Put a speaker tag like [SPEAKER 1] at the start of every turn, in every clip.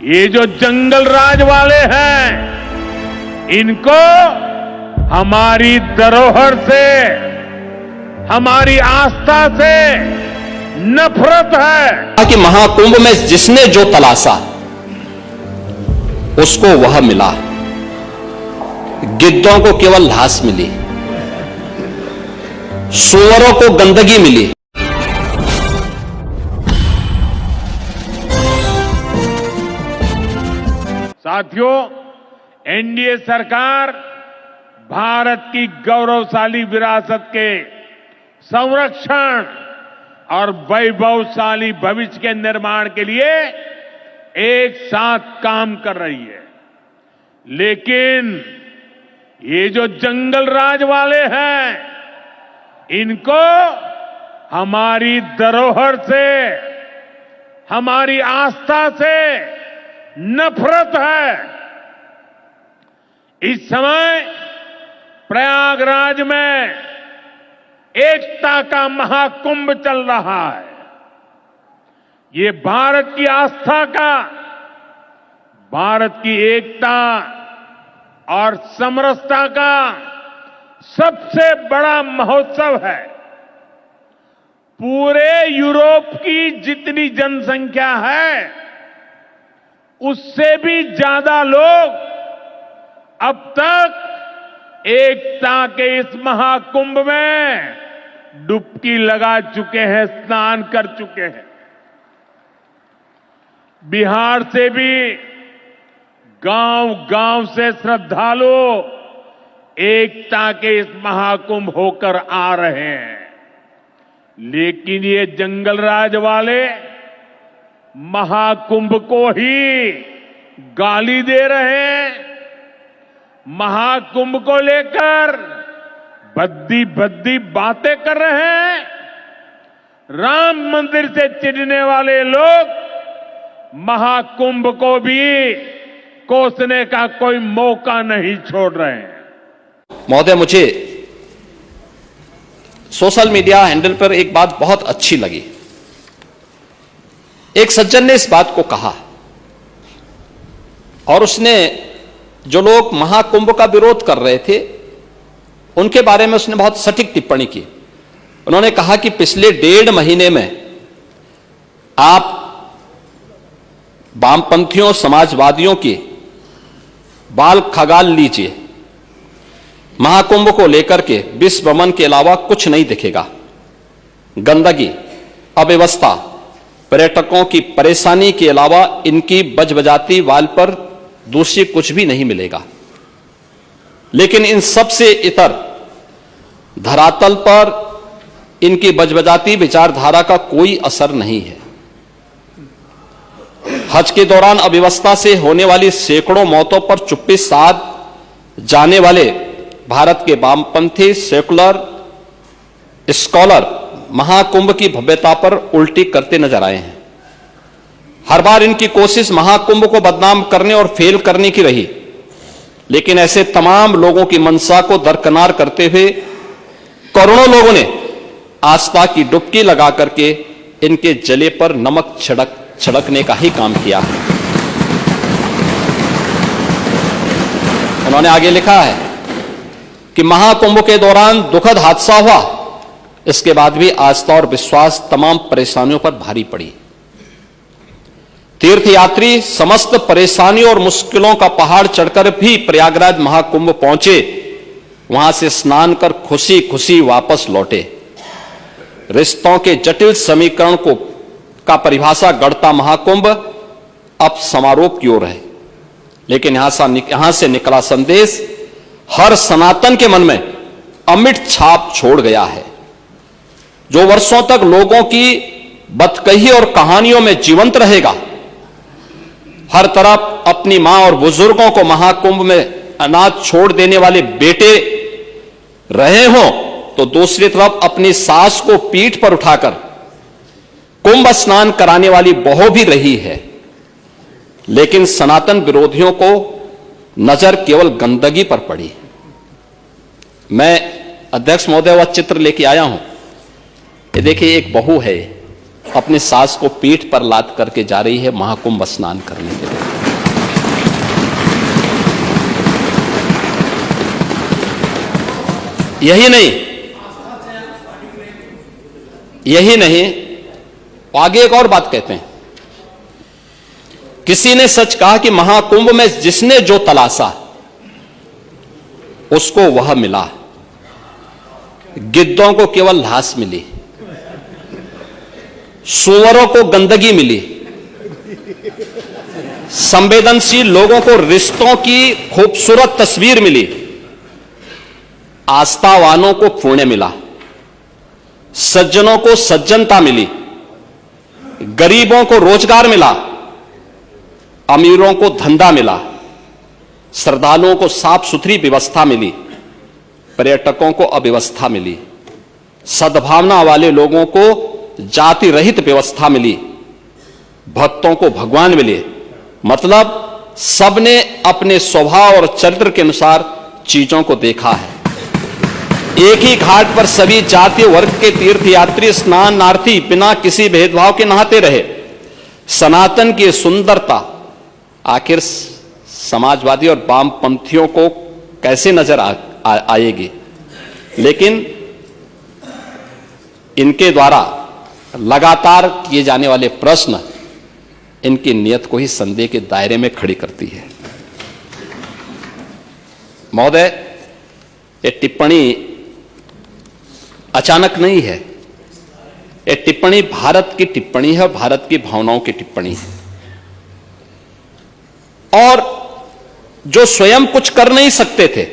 [SPEAKER 1] ये जो जंगल राज वाले हैं, इनको हमारी धरोहर से, हमारी आस्था से नफरत है
[SPEAKER 2] कि महाकुंभ में जिसने जो तलाशा उसको वह मिला। गिद्धों को केवल घास मिली, सूअरों को गंदगी मिली।
[SPEAKER 1] साथियों, एनडीए सरकार भारत की गौरवशाली विरासत के संरक्षण और वैभवशाली भविष्य के निर्माण के लिए एक साथ काम कर रही है। लेकिन ये जो जंगल राज वाले हैं, इनको हमारी धरोहर से, हमारी आस्था से नफरत है। इस समय प्रयागराज में एकता का महाकुंभ चल रहा है। ये भारत की आस्था का, भारत की एकता और समरसता का सबसे बड़ा महोत्सव है। पूरे यूरोप की जितनी जनसंख्या है, उससे भी ज्यादा लोग अब तक एकता के इस महाकुंभ में डुबकी लगा चुके हैं, स्नान कर चुके हैं। बिहार से भी गांव-गांव से श्रद्धालु एकता के इस महाकुंभ होकर आ रहे हैं। लेकिन ये जंगल राज वाले महाकुंभ को ही गाली दे रहे हैं। महाकुंभ को लेकर भद्दी भद्दी बातें कर रहे हैं। राम मंदिर से चिढ़ने वाले लोग महाकुंभ को भी कोसने का कोई मौका नहीं छोड़ रहे हैं।
[SPEAKER 2] महोदय, मुझे सोशल मीडिया हैंडल पर एक बात बहुत अच्छी लगी। एक सज्जन ने इस बात को कहा और उसने जो लोग महाकुंभ का विरोध कर रहे थे उनके बारे में उसने बहुत सटीक टिप्पणी की। उन्होंने कहा कि पिछले 1.5 महीने में आप वामपंथियों, समाजवादियों की बाल खगाल लीजिए, महाकुंभ को लेकर के विश्व भ्रमण के अलावा कुछ नहीं दिखेगा। गंदगी, अव्यवस्था, पर्यटकों की परेशानी के अलावा इनकी बजबजाती वाल पर दूसरी कुछ भी नहीं मिलेगा। लेकिन इन सब से इतर धरातल पर इनकी बजबजाती विचारधारा का कोई असर नहीं है। हज के दौरान अव्यवस्था से होने वाली सैकड़ों मौतों पर चुप्पी साध जाने वाले भारत के वामपंथी सेकुलर स्कॉलर महाकुंभ की भव्यता पर उल्टी करते नजर आए हैं। हर बार इनकी कोशिश महाकुंभ को बदनाम करने और फेल करने की रही। लेकिन ऐसे तमाम लोगों की मंशा को दरकिनार करते हुए करोड़ों लोगों ने आस्था की डुबकी लगा करके इनके जले पर नमक छिड़कने का ही काम किया है। उन्होंने आगे लिखा है कि महाकुंभ के दौरान दुखद हादसा हुआ, इसके बाद भी आस्था और विश्वास तमाम परेशानियों पर भारी पड़ी। तीर्थयात्री समस्त परेशानियों और मुश्किलों का पहाड़ चढ़कर भी प्रयागराज महाकुंभ पहुंचे, वहां से स्नान कर खुशी खुशी वापस लौटे। रिश्तों के जटिल समीकरण का परिभाषा गढ़ता महाकुंभ अब समारोह की ओर है। लेकिन यहां से निकला संदेश हर सनातन के मन में अमिट छाप छोड़ गया है, जो वर्षों तक लोगों की बदकही और कहानियों में जीवंत रहेगा। हर तरफ अपनी मां और बुजुर्गों को महाकुंभ में अनाथ छोड़ देने वाले बेटे रहे हों, तो दूसरी तरफ अपनी सास को पीठ पर उठाकर कुंभ स्नान कराने वाली बहू भी रही है। लेकिन सनातन विरोधियों को नजर केवल गंदगी पर पड़ी। मैं अध्यक्ष महोदय वह चित्र लेके आया हूं। ये देखिए, एक बहू है, अपने सास को पीठ पर लाद करके जा रही है महाकुंभ स्नान करने के लिए। यही नहीं, आगे एक और बात कहते हैं। किसी ने सच कहा कि महाकुंभ में जिसने जो तलाशा उसको वह मिला। गिद्धों को केवल लाश मिली, सुअरों को गंदगी मिली, संवेदनशील लोगों को रिश्तों की खूबसूरत तस्वीर मिली, आस्थावानों को पुण्य मिला, सज्जनों को सज्जनता मिली, गरीबों को रोजगार मिला, अमीरों को धंधा मिला, श्रद्धालुओं को साफ सुथरी व्यवस्था मिली, पर्यटकों को अव्यवस्था मिली, सद्भावना वाले लोगों को जाति रहित व्यवस्था मिली, भक्तों को भगवान मिले। मतलब सबने अपने स्वभाव और चरित्र के अनुसार चीजों को देखा है। एक ही घाट पर सभी जातीय वर्ग के तीर्थयात्री स्नानार्थी बिना किसी भेदभाव के नहाते रहे। सनातन की सुंदरता आखिर समाजवादी और वामपंथियों को कैसे नजर आएगी, लेकिन इनके द्वारा लगातार किए जाने वाले प्रश्न इनकी नियत को ही संदेह के दायरे में खड़ी करती है। महोदय, ये टिप्पणी अचानक नहीं है। ये टिप्पणी भारत की टिप्पणी है, भारत की भावनाओं की टिप्पणी है। और जो स्वयं कुछ कर नहीं सकते थे,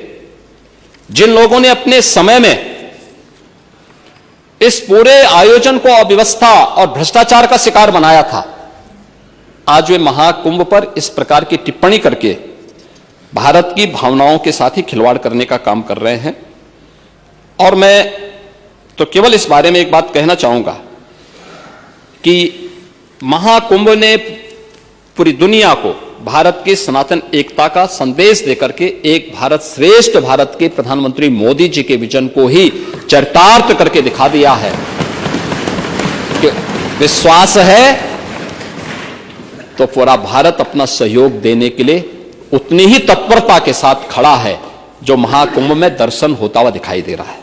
[SPEAKER 2] जिन लोगों ने अपने समय में इस पूरे आयोजन को अव्यवस्था और भ्रष्टाचार का शिकार बनाया था, आज वे महाकुंभ पर इस प्रकार की टिप्पणी करके भारत की भावनाओं के साथ ही खिलवाड़ करने का काम कर रहे हैं। और मैं तो केवल इस बारे में एक बात कहना चाहूंगा कि महाकुंभ ने पूरी दुनिया को भारत की सनातन एकता का संदेश देकर के एक भारत श्रेष्ठ भारत के प्रधानमंत्री मोदी जी के विजन को ही चरितार्थ करके दिखा दिया है कि विश्वास है तो पूरा भारत अपना सहयोग देने के लिए उतनी ही तत्परता के साथ खड़ा है जो महाकुंभ में दर्शन होता हुआ दिखाई दे रहा है।